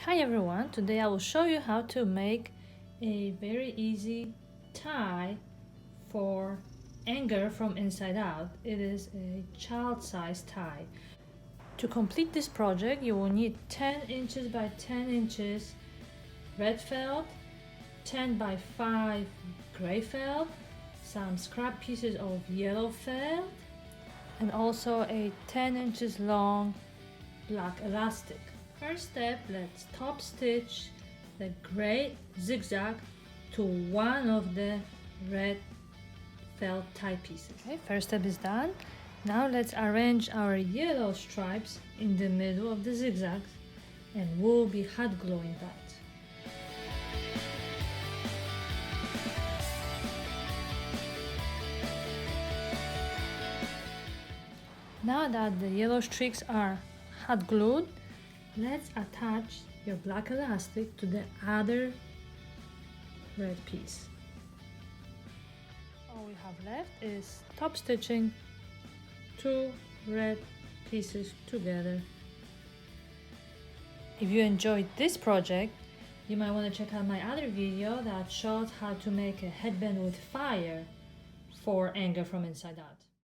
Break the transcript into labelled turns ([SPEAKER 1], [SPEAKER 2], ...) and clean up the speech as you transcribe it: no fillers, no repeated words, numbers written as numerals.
[SPEAKER 1] Hi everyone, today I will show you how to make a very easy tie for anger from inside out. It is a child-size tie. To complete this project you will need 10 inches by 10 inches red felt, 10 by 5 gray felt, some scrap pieces of yellow felt, and also a 10 inches long black elastic. First step, let's top stitch the gray zigzag to one of the red felt tie pieces. Okay, first step is done. Now let's arrange our yellow stripes in the middle of the zigzags and we'll be hot gluing that. Now that the yellow streaks are hot glued, let's attach your black elastic to the other red piece. All we have left is top stitching two red pieces together. If you enjoyed this project, you might want to check out my other video that shows how to make a headband with fire for anger from inside out.